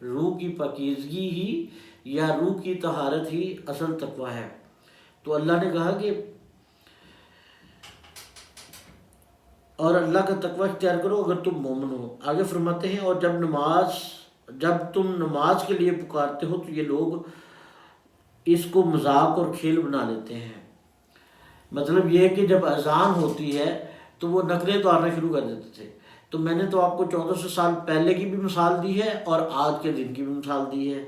روح کی پاکیزگی ہی یا روح کی طہارت ہی اصل تقوی ہے۔ تو اللہ نے کہا کہ اور اللہ کا تقوی اختیار کرو اگر تم مومن ہو۔ آگے فرماتے ہیں اور جب تم نماز کے لیے پکارتے ہو تو یہ لوگ اس کو مذاق اور کھیل بنا لیتے ہیں۔ مطلب یہ ہے کہ جب اذان ہوتی ہے تو وہ نقریں اتارنا شروع کر دیتے تھے۔ تو میں نے تو آپ کو 1400 سال پہلے کی بھی مثال دی ہے اور آج کے دن کی بھی مثال دی ہے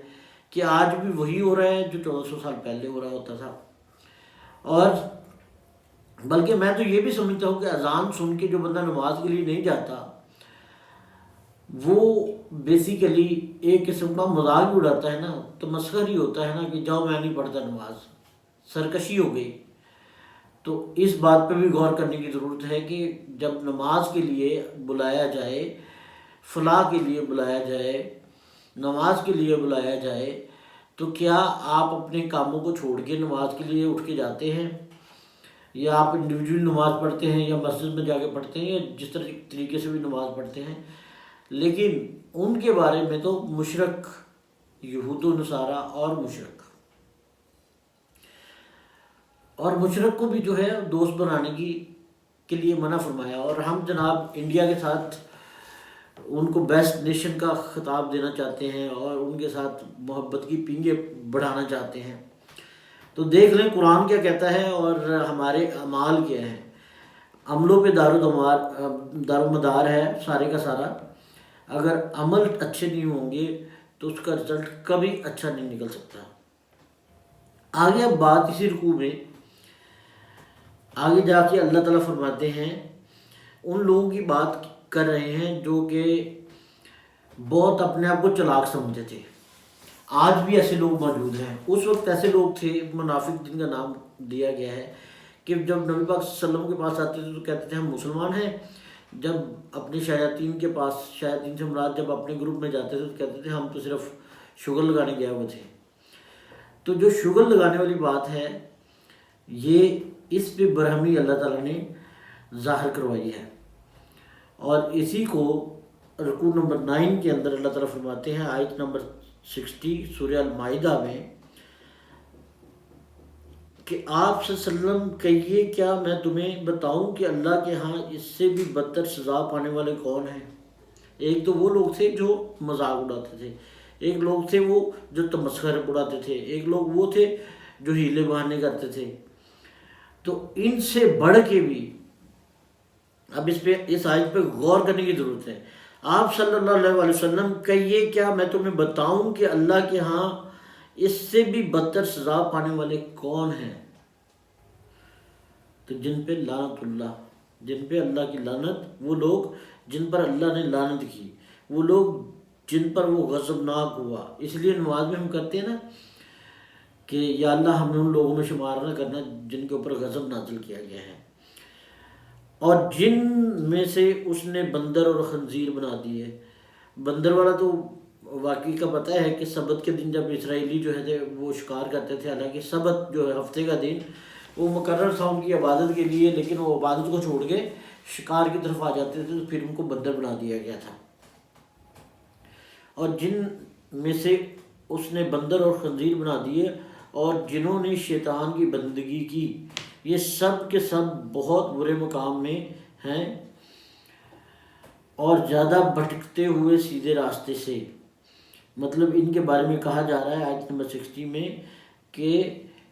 کہ آج بھی وہی ہو رہا ہے جو 1400 سال پہلے ہو رہا ہوتا تھا۔ اور بلکہ میں تو یہ بھی سمجھتا ہوں کہ اذان سن کے جو بندہ نماز کے لیے نہیں جاتا وہ بیسیکلی ایک قسم کا مذاق بھی اڑاتا ہے نا، تو مسخر ہی ہوتا ہے نا کہ جاؤ میں نہیں پڑھتا نماز، سرکشی ہو گئی۔ تو اس بات پہ بھی غور کرنے کی ضرورت ہے کہ جب نماز کے لیے بلایا جائے، فلاح کے لیے بلایا جائے، نماز کے لیے بلایا جائے، تو کیا آپ اپنے کاموں کو چھوڑ کے نماز کے لیے اٹھ کے جاتے ہیں، یا آپ انڈیویجول نماز پڑھتے ہیں یا مسجد میں جا کے پڑھتے ہیں یا جس طریقے سے بھی نماز پڑھتے ہیں؟ لیکن ان کے بارے میں تو مشرک یہود و نصارہ اور مشرک کو بھی جو ہے دوست بنانے کے لیے منع فرمایا۔ اور ہم جناب انڈیا کے ساتھ ان کو بیسٹ نیشن کا خطاب دینا چاہتے ہیں اور ان کے ساتھ محبت کی پینگیں بڑھانا چاہتے ہیں۔ تو دیکھ لیں قرآن کیا کہتا ہے اور ہمارے اعمال کیا ہیں۔ عملوں پہ دار و مدار ہے سارے کا سارا۔ اگر عمل اچھے نہیں ہوں گے تو اس کا رزلٹ کبھی اچھا نہیں نکل سکتا۔ آگے اب بات اسی رکوع میں آگے جا کے اللہ تعالیٰ فرماتے ہیں، ان لوگوں کی بات کر رہے ہیں جو کہ بہت اپنے آپ کو چلاک سمجھتے تھے۔ آج بھی ایسے لوگ موجود ہیں۔ اس وقت ایسے لوگ تھے منافق جن کا نام دیا گیا ہے کہ جب نبی پاک صلی اللہ علیہ وسلم کے پاس آتے تھے تو کہتے تھے ہم مسلمان ہیں، جب اپنے شیاطین کے پاس، شیاطین سے مراد جب اپنے گروپ میں جاتے تھے تو کہتے تھے ہم تو صرف شغل لگانے گئے ہوئے تھے۔ تو جو شغل لگانے والی بات ہے یہ اس پہ برہمی اللہ تعالیٰ نے ظاہر کروائی ہے، اور اسی کو رکوع نمبر 9 کے اندر اللہ تعالیٰ فرماتے ہیں آیت نمبر 60 سورہ المائدہ میں کہ آپ صلی اللہ علیہ وسلم کہیے کیا میں تمہیں بتاؤں کہ اللہ کے ہاں اس سے بھی بدتر سزا پانے والے کون ہیں؟ ایک تو وہ لوگ تھے جو مذاق اڑاتے تھے، ایک لوگ تھے وہ جو تمسخر اڑاتے تھے، ایک لوگ وہ تھے جو ہیلے بہانے کرتے تھے۔ تو ان سے بڑھ کے بھی اب اس آیت پہ غور کرنے کی ضرورت ہے۔ آپ صلی اللہ علیہ وسلم کہیے کیا میں تمہیں بتاؤں کہ اللہ کے ہاں اس سے بھی بدتر سزا پانے والے کون ہیں؟ تو جن پہ لعنت اللہ، جن پہ اللہ کی لعنت، وہ لوگ جن پر اللہ نے لعنت کی، وہ لوگ جن پر وہ غضبناک ہوا۔ اس لیے نماز میں ہم کرتے ہیں نا کہ یا اللہ ہمیں ان لوگوں میں شمار نہ کرنا جن کے اوپر غضب نازل کیا گیا ہے۔ اور جن میں سے اس نے بندر اور خنزیر بنا دیے۔ بندر والا تو واقعی کا پتہ ہے کہ سبت کے دن جب اسرائیلی جو ہے وہ شکار کرتے تھے، حالانکہ سبت جو ہے ہفتے کا دن وہ مقرر تھا ان کی عبادت کے لیے، لیکن وہ عبادت کو چھوڑ کے شکار کی طرف آ جاتے تھے، تو پھر ان کو بندر بنا دیا گیا تھا۔ اور جن میں سے اس نے بندر اور خنزیر بنا دیے اور جنہوں نے شیطان کی بندگی کی، یہ سب کے سب بہت برے مقام میں ہیں اور زیادہ بھٹکتے ہوئے سیدھے راستے سے۔ مطلب ان کے بارے میں کہا جا رہا ہے آیت نمبر 60 میں کہ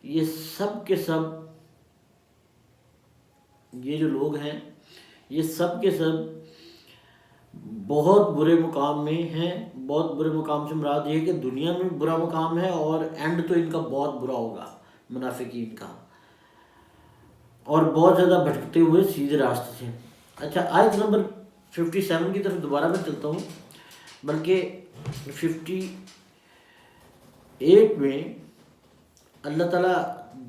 یہ سب کے سب، یہ جو لوگ ہیں یہ سب کے سب بہت برے مقام میں ہیں۔ بہت برے مقام سے مراد یہ ہے کہ دنیا میں برا مقام ہے اور اینڈ تو ان کا بہت برا ہوگا منافقین کا، اور بہت زیادہ بھٹکتے ہوئے سیدھے راستے سے۔ اچھا آیت نمبر 57 کی طرف دوبارہ میں چلتا ہوں، بلکہ 58 میں اللہ تعالیٰ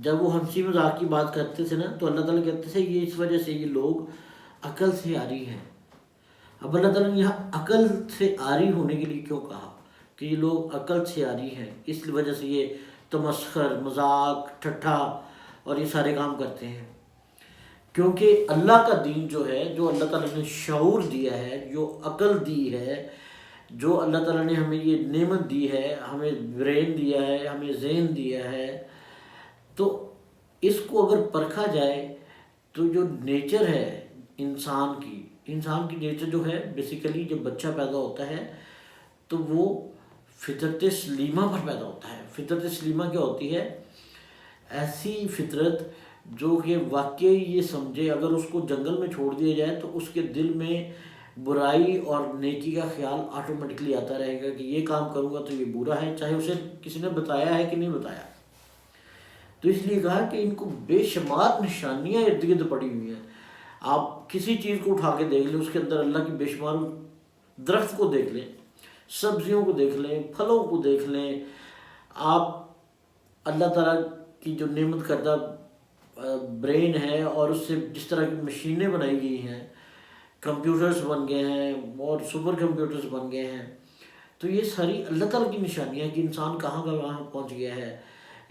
جب وہ ہنسی مذاق کی بات کرتے تھے نا تو اللہ تعالیٰ کہتے تھے یہ اس وجہ سے یہ لوگ عقل سے عاری ہیں۔ اب اللہ تعالیٰ نے یہاں عقل سے عاری ہونے کے لیے کیوں کہا کہ یہ لوگ عقل سے عاری ہیں؟ اس وجہ سے یہ تمسخر، مذاق، ٹھٹھا اور یہ سارے کام کرتے ہیں، کیونکہ اللہ کا دین جو ہے، جو اللہ تعالیٰ نے شعور دیا ہے، جو عقل دی ہے، جو اللہ تعالیٰ نے ہمیں یہ نعمت دی ہے، ہمیں برین دیا ہے، ہمیں ذہن دیا ہے، تو اس کو اگر پرکھا جائے تو جو نیچر ہے انسان کی نیچر جو ہے بیسیکلی جب بچہ پیدا ہوتا ہے تو وہ فطرت سلیمہ پر پیدا ہوتا ہے۔ فطرت سلیمہ کیا ہوتی ہے؟ ایسی فطرت جو کہ واقعی یہ سمجھے اگر اس کو جنگل میں چھوڑ دیا جائے تو اس کے دل میں برائی اور نیکی کا خیال آٹومیٹکلی آتا رہے گا کہ یہ کام کروں گا تو یہ برا ہے، چاہے اسے کسی نے بتایا ہے کہ نہیں بتایا۔ تو اس لیے کہا کہ ان کو بے شمار نشانیاں ارد گرد پڑی ہوئی ہیں۔ آپ کسی چیز کو اٹھا کے دیکھ لیں، اس کے اندر اللہ کی بے شمار، درخت کو دیکھ لیں، سبزیوں کو دیکھ لیں، پھلوں کو دیکھ لیں، آپ اللہ تعالیٰ کی جو نعمت کردہ برین ہے اور اس سے جس طرح کی مشینیں بنائی گئی ہیں، کمپیوٹرز بن گئے ہیں اور سپر کمپیوٹرز بن گئے ہیں، تو یہ ساری اللہ تعالیٰ کی نشانیاں ہیں کہ انسان کہاں پہنچ گیا ہے،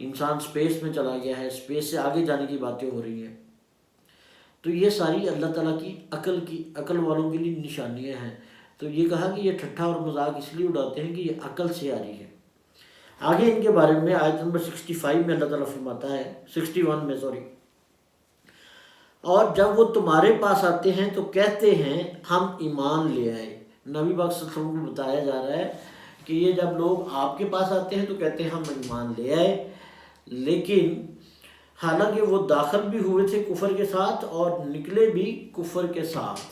انسان سپیس میں چلا گیا ہے، سپیس سے آگے جانے کی باتیں ہو رہی ہیں۔ تو یہ ساری اللہ تعالیٰ کی عقل والوں کے لیے نشانیاں ہیں۔ تو یہ کہا کہ یہ ٹھٹھا اور مذاق اس لیے اڑاتے ہیں کہ یہ عقل سے آ رہی ہے۔ آگے ان کے بارے میں آیت نمبر 65 میں اللہ تعالیٰ فرماتا ہے، 61 میں سوری، اور جب وہ تمہارے پاس آتے ہیں تو کہتے ہیں ہم ایمان لے آئے۔ نبی پاک صلی اللہ علیہ وسلم کو بتایا جا رہا ہے کہ یہ جب لوگ آپ کے پاس آتے ہیں تو کہتے ہیں ہم ایمان لے آئے، لیکن حالانکہ وہ داخل بھی ہوئے تھے کفر کے ساتھ اور نکلے بھی کفر کے ساتھ۔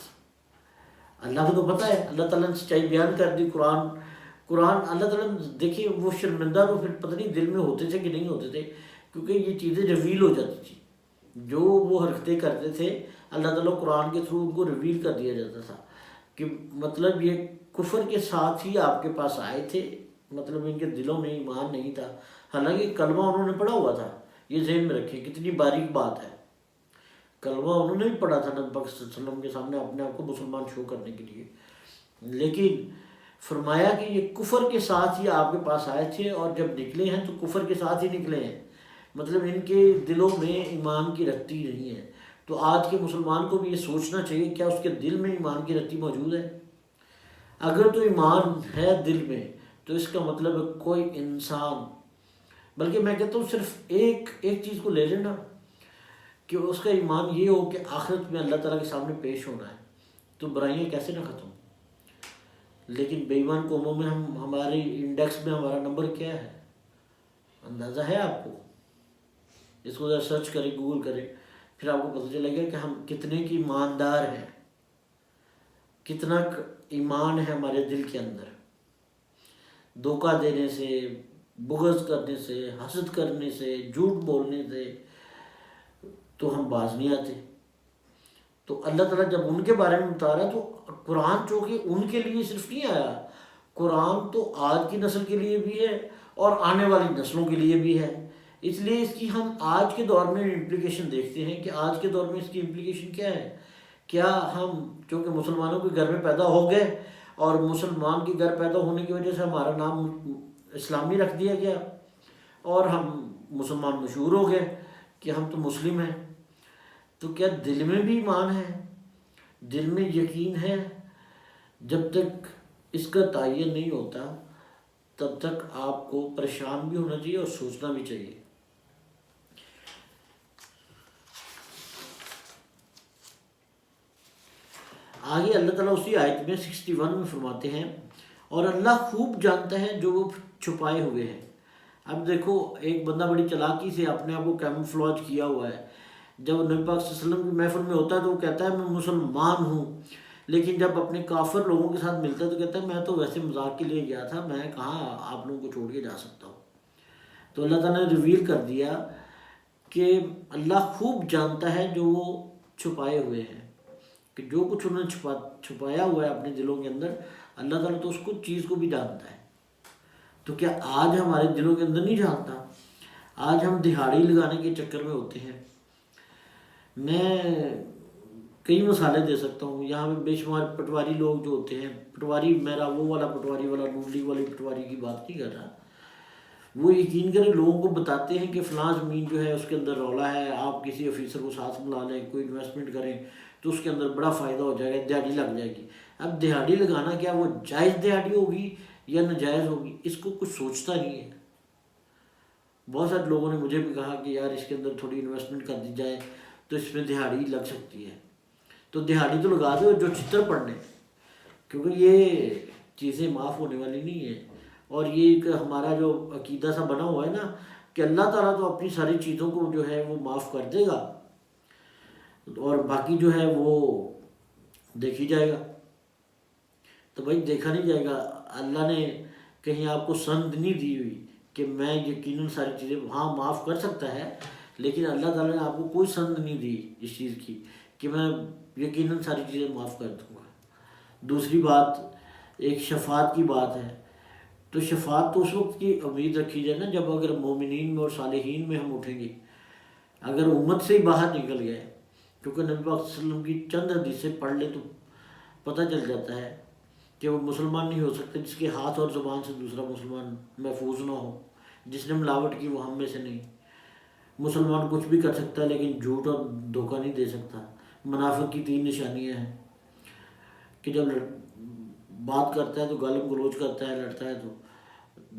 اللہ کو تو پتہ ہے، اللہ تعالیٰ نے سچائی بیان کر دی۔ قرآن اللہ تعالیٰ نے دیکھیے، وہ شرمندہ تو پھر پتہ نہیں دل میں ہوتے تھے کہ نہیں ہوتے تھے، کیونکہ یہ چیزیں ریویل ہو جاتی تھی۔ جو وہ حرکتیں کرتے تھے اللہ تعالیٰ قرآن کے تھرو ان کو ریویل کر دیا جاتا تھا کہ مطلب یہ کفر کے ساتھ ہی آپ کے پاس آئے تھے، مطلب ان کے دلوں میں ایمان نہیں تھا، حالانکہ کلمہ انہوں نے پڑھا ہوا تھا۔ یہ ذہن میں رکھیں، کتنی باریک بات ہے، کلمہ انہوں نے بھی پڑھا تھا نبی پاک صلی اللہ علیہ وسلم کے سامنے اپنے آپ کو مسلمان شو کرنے کے لیے، لیکن فرمایا کہ یہ کفر کے ساتھ ہی آپ کے پاس آئے تھے اور جب نکلے ہیں تو کفر کے ساتھ ہی نکلے ہیں، مطلب ان کے دلوں میں ایمان کی رتی نہیں ہے۔ تو آج کے مسلمان کو بھی یہ سوچنا چاہیے کیا اس کے دل میں ایمان کی رتی موجود ہے؟ اگر تو ایمان ہے دل میں تو اس کا مطلب ہے کوئی انسان، بلکہ میں کہتا ہوں صرف ایک چیز کو لے لینا کہ اس کا ایمان یہ ہو کہ آخرت میں اللہ تعالیٰ کے سامنے پیش ہونا ہے، تو برائیاں کیسے نہ ختم۔ لیکن بے ایمان قوموں میں ہماری انڈیکس میں ہمارا نمبر کیا ہے؟ اندازہ ہے آپ کو؟ اس کو ذرا سرچ کریں، گوگل کریں، پھر آپ کو پتہ چلے گا کہ ہم کتنے کی ایماندار ہیں، کتنا ایمان ہے ہمارے دل کے اندر۔ دھوکہ دینے سے، بغض کرنے سے، حسد کرنے سے، جھوٹ بولنے سے تو ہم باز نہیں آتے۔ تو اللہ تعالیٰ جب ان کے بارے میں بتا رہا ہے تو قرآن چونکہ ان کے لیے صرف نہیں آیا، قرآن تو آج کی نسل کے لیے بھی ہے اور آنے والی نسلوں کے لیے بھی ہے۔ اس لیے اس کی ہم آج کے دور میں امپلیکیشن دیکھتے ہیں کہ آج کے دور میں اس کی امپلیکیشن کیا ہے۔ کیا ہم چونکہ مسلمانوں کے گھر میں پیدا ہو گئے اور مسلمان کے گھر پیدا ہونے کی وجہ سے ہمارا نام اسلامی رکھ دیا گیا اور ہم مسلمان مشہور ہو گئے کہ ہم تو مسلم ہیں، تو کیا دل میں بھی ایمان ہے، دل میں یقین ہے؟ جب تک اس کا تعین نہیں ہوتا تب تک آپ کو پریشان بھی ہونا چاہیے اور سوچنا بھی چاہیے۔ آگے اللہ تعالیٰ اسی آیت میں 61 میں فرماتے ہیں، اور اللہ خوب جانتا ہے جو وہ چھپائے ہوئے ہیں۔ اب دیکھو، ایک بندہ بڑی چلاکی سے اپنے آپ کو کیموفلاج کیا ہوا ہے۔ جب نبی پاک صلی اللہ علیہ وسلم کی محفل میں ہوتا ہے تو وہ کہتا ہے میں مسلمان ہوں، لیکن جب اپنے کافر لوگوں کے ساتھ ملتا ہے تو کہتا ہے میں تو ویسے مذاق کے لیے گیا تھا، میں کہاں آپ لوگوں کو چھوڑ کے جا سکتا ہوں۔ تو اللہ تعالیٰ نے ریویل کر دیا کہ اللہ خوب جانتا ہے جو وہ چھپائے ہوئے ہیں، کہ جو کچھ انہوں نے چھپایا ہوا ہے اپنے دلوں کے اندر، اللہ تعالیٰ تو اس کو چیز کو بھی جانتا ہے۔ تو کیا آج ہمارے دلوں کے اندر نہیں جانتا؟ آج ہم دہاڑی لگانے کے چکر میں ہوتے ہیں۔ میں کئی مثالیں دے سکتا ہوں، یہاں پہ بے شمار پٹواری لوگ جو ہوتے ہیں، پٹواری میرا وہ والا پٹواری والا نوڈلی والی پٹواری کی بات نہیں کر رہا، وہ یقین کریں لوگوں کو بتاتے ہیں کہ فلاں زمین جو ہے اس کے اندر رولا ہے، آپ کسی آفیسر کو ساتھ ملا لیں، کوئی انویسٹمنٹ کریں تو اس کے اندر بڑا فائدہ ہو جائے گا، دیہڑی لگ جائے گی۔ اب دہاڑی لگانا کیا وہ جائز دہاڑی ہوگی یا ناجائز ہوگی، اس کو کچھ سوچتا نہیں ہے۔ بہت سارے لوگوں نے مجھے بھی کہا کہ یار اس کے اندر تھوڑی انویسٹمنٹ کر دی جائے تو اس میں دہاڑی لگ سکتی ہے، تو دہاڑی تو لگا دو جو چتر پڑنے، کیونکہ یہ چیزیں معاف ہونے والی نہیں ہیں۔ اور یہ ایک ہمارا جو عقیدہ سا بنا ہوا ہے نا کہ اللہ تعالیٰ تو اپنی ساری چیزوں کو جو ہے وہ معاف کر دے گا، اور باقی جو ہے وہ دیکھی جائے گا۔ تو بھائی دیکھا نہیں جائے گا، اللہ نے کہیں آپ کو سند نہیں دی ہوئی کہ میں یقیناً ساری چیزیں ہاں معاف کر سکتا ہے، لیکن اللہ تعالیٰ نے آپ کو کوئی سند نہیں دی اس چیز کی کہ میں یقیناً ساری چیزیں معاف کر دوں گا۔ دوسری بات ایک شفاعت کی بات ہے، تو شفاعت تو اس وقت کی امید رکھی جائے نا جب اگر مومنین میں اور صالحین میں ہم اٹھیں گے، اگر امت سے ہی باہر نکل گئے، کیونکہ نبی پاک صلی اللہ علیہ وسلم کی چند حدیثیں پڑھ لیں تو پتہ چل جاتا ہے کہ وہ مسلمان نہیں ہو سکتے جس کے ہاتھ اور زبان سے دوسرا مسلمان محفوظ نہ ہو، جس نے ملاوٹ کی وہ ہم میں سے نہیں۔ مسلمان کچھ بھی کر سکتا ہے لیکن جھوٹ اور دھوکہ نہیں دے سکتا۔ منافق کی 3 نشانیاں ہیں کہ جب بات کرتا ہے تو گالم گلوچ کرتا ہے، لڑتا ہے تو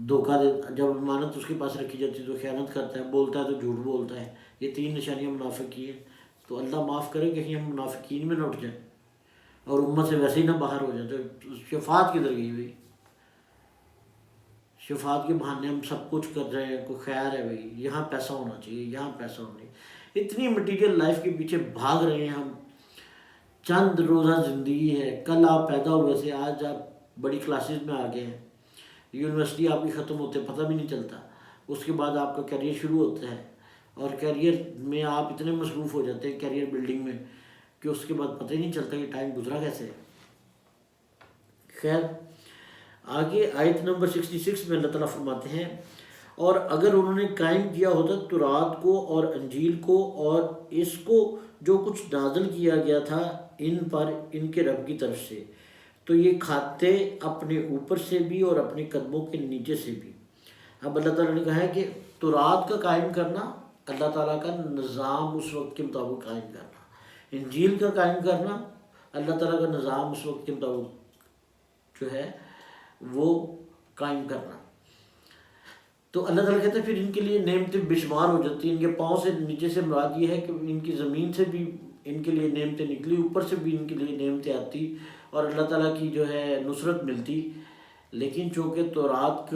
دھوکہ دے، جب امانت اس کے پاس رکھی جاتی ہے تو خیانت کرتا ہے، بولتا ہے تو جھوٹ بولتا ہے۔ یہ 3 نشانیاں منافق کی ہیں، تو اللہ معاف کرے کہیں ہم منافقین میں نہ اٹھ جائیں اور امت سے ویسے ہی نہ باہر ہو جائے۔ تو شفاعت کدھر گئی بھائی؟ شفاعت کے بہانے ہم سب کچھ کر رہے ہیں، کوئی خیر ہے بھائی یہاں پیسہ ہونا چاہیے، یہاں پیسہ ہونا چاہیے، اتنی مٹیریل لائف کے پیچھے بھاگ رہے ہیں ہم۔ چند روزہ زندگی ہے، کل آپ پیدا ہوئے سے آج آپ بڑی کلاسز میں آ گئے ہیں، یونیورسٹی آپ کی ختم ہوتے پتہ بھی نہیں چلتا، اس کے بعد آپ کا کیریئر شروع ہوتا ہے، اور کیریئر میں آپ اتنے مصروف ہو جاتے ہیں کیریئر بلڈنگ میں کہ اس کے بعد پتہ ہی نہیں چلتا کہ ٹائم گزرا کیسے۔ خیر آگے آیت نمبر 66 میں اللہ تعالیٰ فرماتے ہیں، اور اگر انہوں نے قائم کیا ہوتا تورات کو اور انجیل کو اور اس کو جو کچھ نازل کیا گیا تھا ان پر ان کے رب کی طرف سے، تو یہ کھاتے اپنے اوپر سے بھی اور اپنے قدموں کے نیچے سے بھی۔ اب اللہ تعالیٰ نے کہا ہے کہ تورات کا قائم کرنا اللہ تعالیٰ کا نظام اس وقت کے مطابق قائم کرنا، انجیل کا قائم کرنا اللہ تعالیٰ کا نظام اس وقت کے مطابق جو ہے وہ قائم کرنا۔ تو اللہ تعالیٰ کہتے ہیں پھر ان کے لیے نعمتیں بے شمار ہو جاتی ہیں۔ ان کے پاؤں سے نیچے سے مراد یہ ہے کہ ان کی زمین سے بھی ان کے لیے نعمتیں نکلی، اوپر سے بھی ان کے لیے نعمتیں آتی اور اللہ تعالیٰ کی جو ہے نصرت ملتی، لیکن چونکہ تورات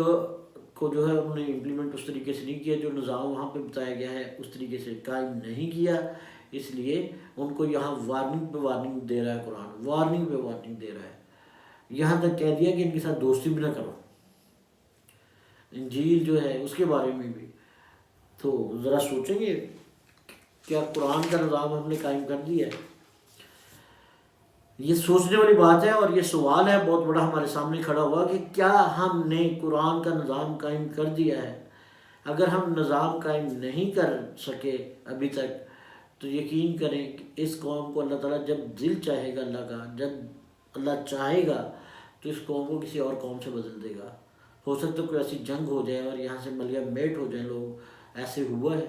کو جو ہے انہوں نے امپلیمنٹ اس طریقے سے نہیں کیا، جو نظام وہاں پہ بتایا گیا ہے اس طریقے سے قائم نہیں کیا، اس لیے ان کو یہاں وارننگ پہ وارننگ دے رہا ہے قرآن، وارننگ پہ وارننگ دے رہا ہے، یہاں تک کہہ دیا کہ ان کے ساتھ دوستی بھی نہ کرو۔ انجیل جو ہے اس کے بارے میں بھی تو ذرا سوچیں گے کیا قرآن کا نظام ہم نے قائم کر دیا ہے؟ یہ سوچنے والی بات ہے، اور یہ سوال ہے بہت بڑا ہمارے سامنے کھڑا ہوا کہ کیا ہم نے قرآن کا نظام قائم کر دیا ہے؟ اگر ہم نظام قائم نہیں کر سکے ابھی تک تو یقین کریں کہ اس قوم کو اللہ تعالیٰ جب دل چاہے گا اللہ کا، جب اللہ چاہے گا تو اس قوم کو کسی اور قوم سے بدل دے گا۔ ہو سکتا ہے کوئی ایسی جنگ ہو جائے اور یہاں سے ملیا میٹ ہو جائیں لوگ، ایسے ہوا ہے۔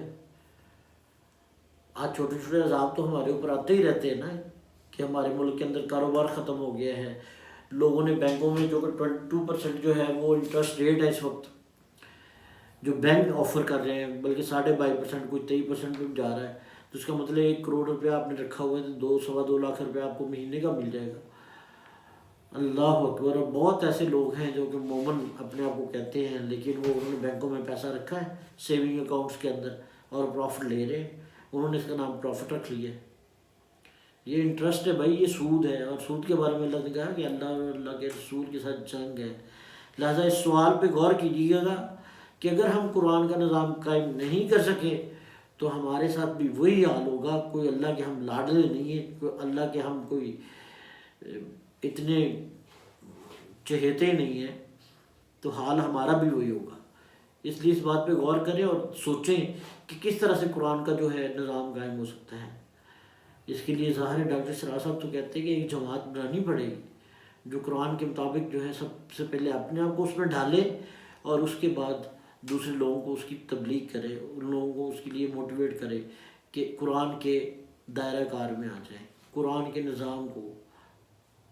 آج چھوٹے چھوٹے عذاب تو ہمارے اوپر آتے ہی رہتے ہیں نا، کہ ہمارے ملک کے اندر کاروبار ختم ہو گیا ہے، لوگوں نے بینکوں میں جو کہ 22% جو ہے وہ انٹرسٹ ریٹ ہے اس وقت جو بینک آفر کر رہے ہیں، بلکہ 22.5% کوئی 23% پہ جا رہا ہے، تو اس کا مطلب 1 کروڑ روپیہ آپ نے رکھا ہوا ہے تو 2 لاکھ روپیہ آپ کو مہینے کا مل جائے گا۔ اللہ اکبر۔ اور بہت ایسے لوگ ہیں جو کہ مومن اپنے آپ کو کہتے ہیں، لیکن وہ انہوں نے بینکوں میں پیسہ رکھا ہے سیونگ اکاؤنٹس کے اندر اور پروفٹ لے رہے ہیں، انہوں نے اس کا نام پروفٹ رکھ لیا ہے۔ یہ انٹرسٹ ہے بھائی، یہ سود ہے، اور سود کے بارے میں اللہ نے کہا کہ اللہ اور اللہ کے رسول کے ساتھ جنگ ہے۔ لہٰذا اس سوال پہ غور کیجیے گا کہ اگر ہم قرآن کا نظام قائم نہیں کر سکے تو ہمارے ساتھ بھی وہی حال ہوگا۔ کوئی اللہ کے ہم لاڈلے نہیں ہیں، کوئی اللہ کے ہم کوئی اتنے چہیتے نہیں ہیں، تو حال ہمارا بھی وہی ہوگا۔ اس لیے اس بات پہ غور کریں اور سوچیں کہ کس طرح سے قرآن کا جو ہے نظام قائم ہو سکتا ہے۔ اس کے لیے ظاہر ڈاکٹر سرا صاحب تو کہتے ہیں کہ ایک جماعت بنانی پڑے گی جو قرآن کے مطابق جو ہے سب سے پہلے اپنے آپ کو اس میں ڈھالے اور اس کے بعد دوسرے لوگوں کو اس کی تبلیغ کرے، ان لوگوں کو اس کے لیے موٹیویٹ کرے کہ قرآن کے دائرہ کار میں آ جائیں، قرآن کے نظام کو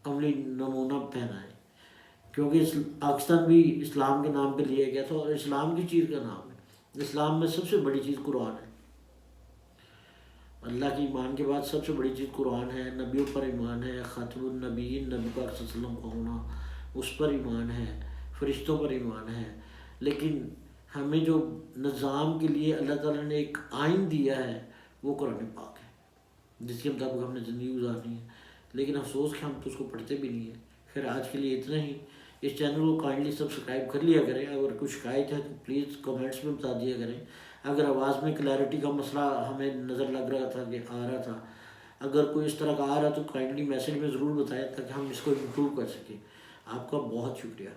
عملی نمونہ پہنائیں، کیونکہ پاکستان بھی اسلام کے نام پہ لیا گیا تھا اور اسلام کی چیز کا نام ہے۔ اسلام میں سب سے بڑی چیز قرآن ہے، اللہ کی ایمان کے بعد سب سے بڑی چیز قرآن ہے، نبیوں پر ایمان ہے، خاتم النبیین نبی پاک صلی اللہ علیہ وسلم کا ہونا اس پر ایمان ہے، فرشتوں پر ایمان ہے۔ لیکن ہمیں جو نظام کے لیے اللہ تعالیٰ نے ایک آئین دیا ہے وہ قرآن پاک ہے، جس کے مطابق ہم نے زندگی گزارنی ہے، لیکن افسوس کہ ہم تو اس کو پڑھتے بھی نہیں ہیں۔ خیر آج کے لیے اتنا ہی، اس چینل کو کائنڈلی سبسکرائب کر لیا کریں، اگر کوئی شکایت ہے تو پلیز کمنٹس میں بتا دیا کریں، اگر آواز میں کلیئرٹی کا مسئلہ ہمیں نظر لگ رہا تھا کہ آ رہا تھا، اگر کوئی اس طرح کا آ رہا تو کائنڈلی میسج میں ضرور بتائیں تاکہ ہم اس کو امپروو کر سکیں۔ آپ کا بہت شکریہ۔